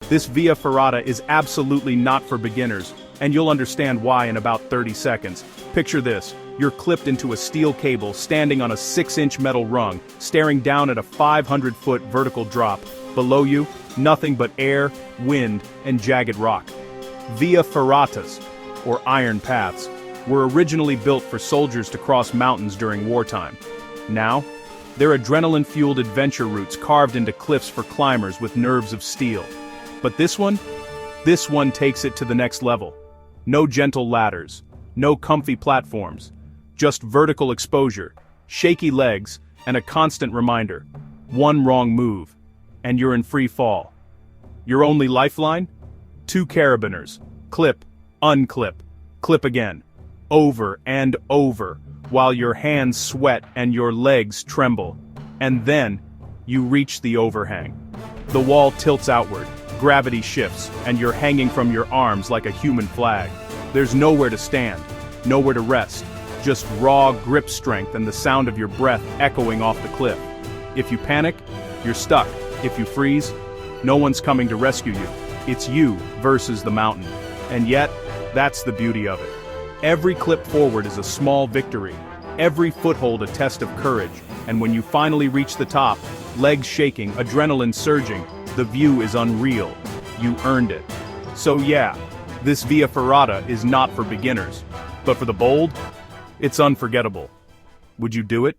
This Via Ferrata is absolutely not for beginners, and you'll understand why in about 30 seconds. Picture this, you're clipped into a steel cable standing on a 6-inch metal rung, staring down at a 500-foot vertical drop. Below you, nothing but air, wind, and jagged rock. Via Ferratas, or iron paths, were originally built for soldiers to cross mountains during wartime. Now, they're adrenaline-fueled adventure routes carved into cliffs for climbers with nerves of steel. But this one takes it to the next level. No gentle ladders, no comfy platforms, just vertical exposure, shaky legs, and a constant reminder. One wrong move, and you're in free fall. Your only lifeline? 2 carabiners. Clip, unclip, clip again. Over and over, while your hands sweat and your legs tremble. And then, you reach the overhang. The wall tilts outward, gravity shifts, and you're hanging from your arms like a human flag. There's nowhere to stand, nowhere to rest, just raw grip strength and the sound of your breath echoing off the cliff. If you panic, you're stuck. If you freeze, no one's coming to rescue you. It's you versus the mountain. And yet, that's the beauty of it. Every clip forward is a small victory, every foothold a test of courage, and when you finally reach the top, legs shaking, adrenaline surging, the view is unreal. You earned it. So yeah, this Via Ferrata is not for beginners, but for the bold, it's unforgettable. Would you do it?